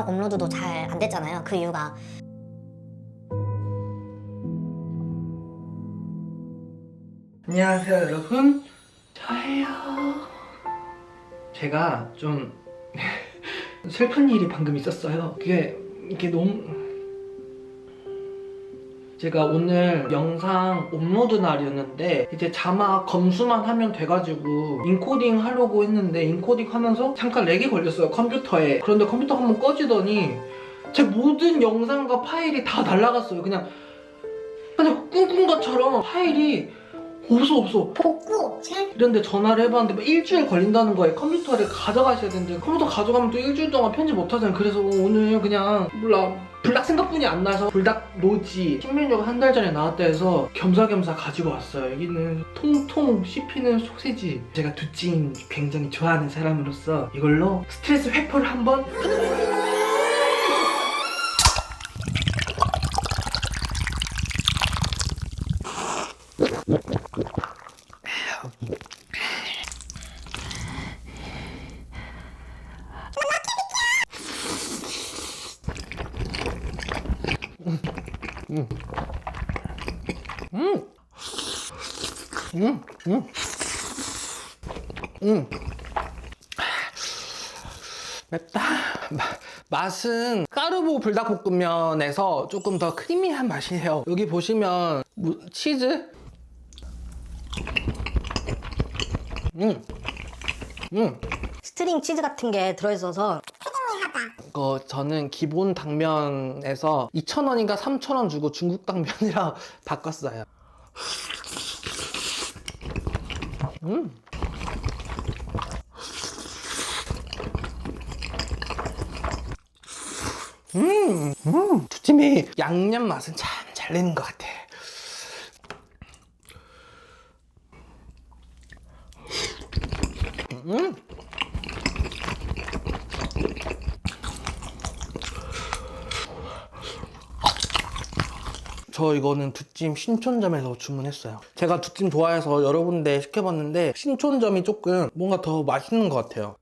업로드도 잘 안 됐잖아요. 그 이유가 안녕하세요 여러분, 저예요. 제가 좀 슬픈 일이 방금 있었어요. 이게 너무... 제가 오늘 영상 업로드 날이었는데 이제 자막 검수만 하면 돼가지고 인코딩 하려고 했는데 인코딩 하면서 잠깐 렉이 걸렸어요, 컴퓨터에. 그런데 컴퓨터 한번 꺼지더니 제 모든 영상과 파일이 다 날아갔어요. 그냥 꿈꾼 것처럼 파일이 없어. 복구업체? 이런데 전화를 해봤는데 뭐 일주일 걸린다는 거예요. 컴퓨터를 가져가셔야 되는데 컴퓨터 가져가면 또 일주일 동안 편집 못하잖아요. 그래서 오늘 그냥 몰라, 불닭 생각뿐이 안 나서 불닭 노지 신메뉴가 한 달 전에 나왔다 해서 겸사겸사 가지고 왔어요. 여기는 통통 씹히는 소세지. 제가 두찜 굉장히 좋아하는 사람으로서 이걸로 스트레스 회포를 한번 맵다. 맛은 까르보 불닭볶음면에서 조금 더 크리미한 맛이에요. 여기 보시면 치즈? 스트링 치즈 같은 게 들어있어서 이거 저는 기본 당면에서 2,000원인가 3,000원 주고 중국 당면이랑 바꿨어요. 두찜이 양념 맛은 참 잘 내는 것 같아. 저 이거는 두찜 신촌점에서 주문했어요. 제가 두찜 좋아해서 여러 군데 시켜봤는데 신촌점이 조금 뭔가 더 맛있는 것 같아요.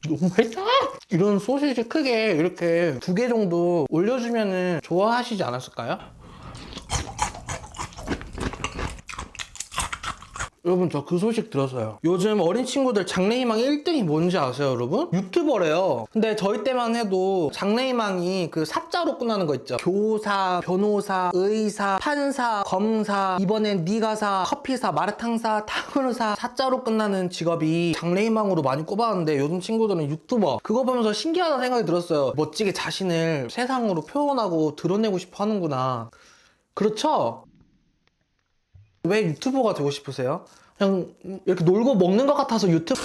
너무 맛있다! 이런 소시지 크게 이렇게 2개 정도 올려주면 좋아하시지 않았을까요? 여러분, 저 그 소식 들었어요. 요즘 어린 친구들 장래희망 1등이 뭔지 아세요, 여러분? 유튜버래요. 근데 저희 때만 해도 장래희망이 그 사자로 끝나는 거 있죠. 교사, 변호사, 의사, 판사, 검사, 이번엔 니가사, 커피사, 마라탕사, 탕후루사, 사자로 끝나는 직업이 장래희망으로 많이 꼽았는데 요즘 친구들은 유튜버. 그거 보면서 신기하다는 생각이 들었어요. 멋지게 자신을 세상으로 표현하고 드러내고 싶어 하는구나. 그렇죠? 왜 유튜버가 되고 싶으세요? 그냥 이렇게 놀고 먹는 것 같아서 유튜브...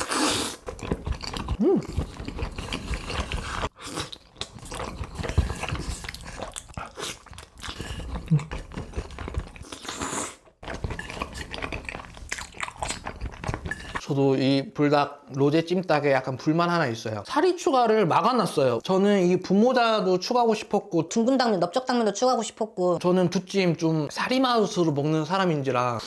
저도 이 불닭 로제 찜닭에 약간 불만 하나 있어요. 사리 추가를 막아놨어요. 저는 이 분모자도 추가하고 싶었고 둥근 당면, 넓적 당면도 추가하고 싶었고 저는 두찜 좀 사리 맛으로 먹는 사람인지라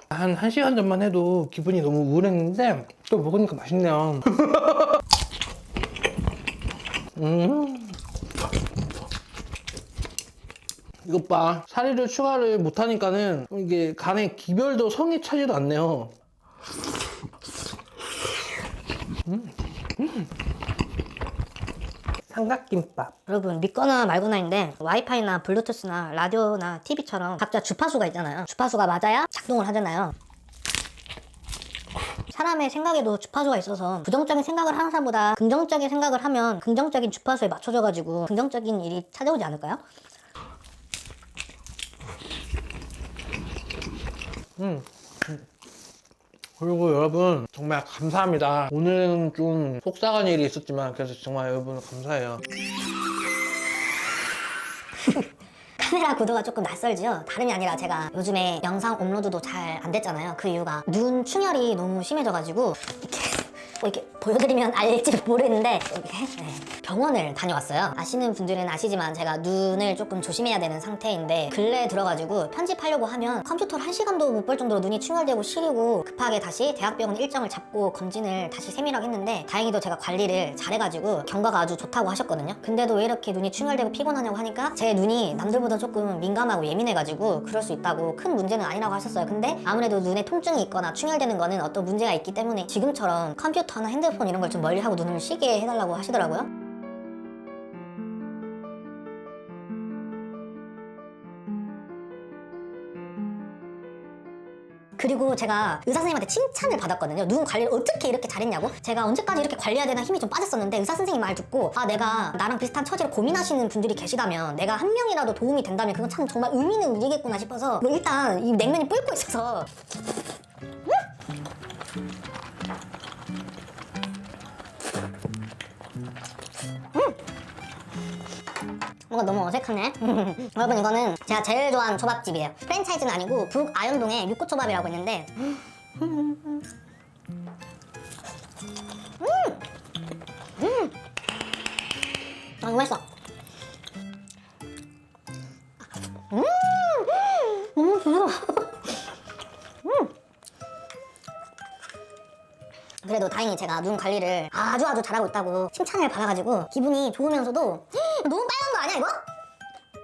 한 1시간 전만 해도 기분이 너무 우울했는데 또 먹으니까 맛있네요. 이것 봐, 사리를 추가를 못하니까는 이게 간에 기별도 성이 차지도 않네요. 삼각김밥. 여러분 믿거나 말거나인데 와이파이나 블루투스나 라디오나 TV처럼 각자 주파수가 있잖아요. 주파수가 맞아야 작동을 하잖아요. 사람의 생각에도 주파수가 있어서 부정적인 생각을 하는 사람보다 긍정적인 생각을 하면 긍정적인 주파수에 맞춰져가지고 긍정적인 일이 찾아오지 않을까요? 그리고 여러분 정말 감사합니다. 오늘은 좀 속상한 일이 있었지만 그래서 정말 여러분 감사해요. 카메라 구도가 조금 낯설지요? 다름이 아니라 제가 요즘에 영상 업로드도 잘 안 됐잖아요. 그 이유가 눈 충혈이 너무 심해져가지고 이렇게 보여드리면 알지 모르겠는데 이렇게 병원을 다녀왔어요. 아시는 분들은 아시지만 제가 눈을 조금 조심해야 되는 상태인데 근래에 들어가지고 편집하려고 하면 컴퓨터를 1시간도 못 볼 정도로 눈이 충혈되고 시리고 급하게 다시 대학병원 일정을 잡고 검진을 다시 세밀하게 했는데 다행히도 제가 관리를 잘해가지고 경과가 아주 좋다고 하셨거든요. 근데도 왜 이렇게 눈이 충혈되고 피곤하냐고 하니까 제 눈이 남들보다 조금 민감하고 예민해가지고 그럴 수 있다고 큰 문제는 아니라고 하셨어요. 근데 아무래도 눈에 통증이 있거나 충혈되는 거는 어떤 문제가 있기 때문에 지금처럼 컴퓨터나 핸드폰 이런 걸 좀 멀리하고 눈을 쉬게 해달라고 하시더라고요. 그리고 제가 의사 선생님한테 칭찬을 받았거든요. 눈 관리를 어떻게 이렇게 잘했냐고. 제가 언제까지 이렇게 관리해야 되나 힘이 좀 빠졌었는데 의사 선생님 말 듣고 아 내가 나랑 비슷한 처지를 고민하시는 분들이 계시다면 내가 한 명이라도 도움이 된다면 그건 참 정말 의미 있는 일이겠구나 싶어서 뭐 일단 이 냉면이 끓고 있어서 뭔가 너무 어색하네. 여러분 이거는 제가 제일 좋아하는 초밥집이에요. 프랜차이즈는 아니고 북아현동에 육구초밥이라고 있는데 너무 맛있어. 너무 부드러워. 그래도 다행히 제가 눈 관리를 아주 잘하고 있다고 칭찬을 받아가지고 기분이 좋으면서도 너무 빨간 거 아니야 이거?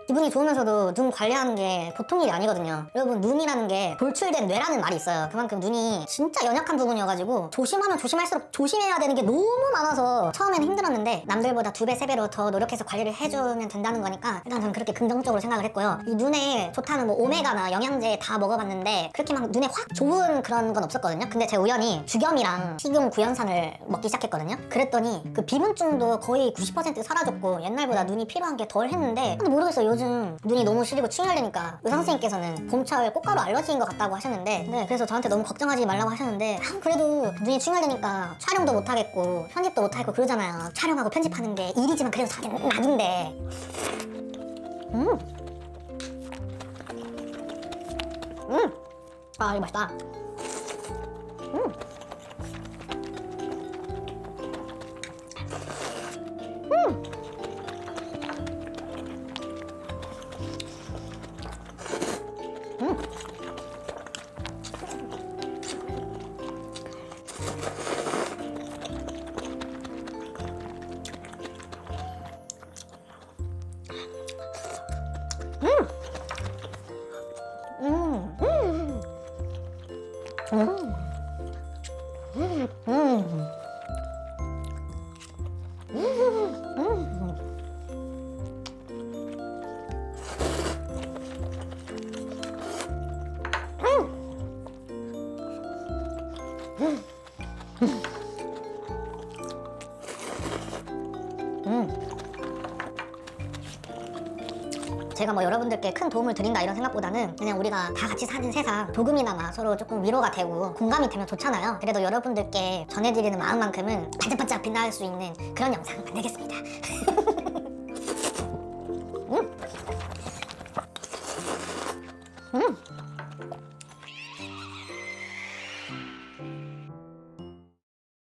기분이 좋으면서도 눈 관리하는 게 보통 일이 아니거든요. 여러분 눈이라는 게 돌출된 뇌라는 말이 있어요. 그만큼 눈이 진짜 연약한 부분이어가지고 조심하면 조심할수록 조심해야 되는 게 너무 많아서 처음에는 힘들었는데 남들보다 2배, 3배로 더 노력해서 관리를 해주면 된다는 거니까 일단 저는 그렇게 긍정적으로 생각을 했고요. 이 눈에 좋다는 뭐 오메가나 영양제 다 먹어봤는데 그렇게 막 눈에 확 좋은 그런 건 없었거든요. 근데 제가 우연히 죽염이랑 식용 구연산을 먹기 시작했거든요. 그랬더니 그 비문증도 거의 90% 사라졌고 옛날보다 눈이 필요한 게 덜 했는데 근데 모르겠어요. 요즘 눈이 너무 시리고 충혈되니까 의사 선생님께서는 봄철 꽃가루 알러지인 것 같다고 하셨는데 네, 그래서 저한테 너무 걱정하지 말라고 하셨는데 그래도 눈이 충혈되니까 촬영도 못하겠고 편집도 못하겠고 그러잖아요. 촬영하고 편집하는 게 일이지만 그래도 자기는 나중인데 아 이거 맛있다. 제가 뭐 여러분들께 큰 도움을 드린다 이런 생각보다는 그냥 우리가 다 같이 사는 세상 조금이나마 서로 조금 위로가 되고 공감이 되면 좋잖아요. 그래도 여러분들께 전해드리는 마음만큼은 반짝반짝 빛날 수 있는 그런 영상 만들겠습니다.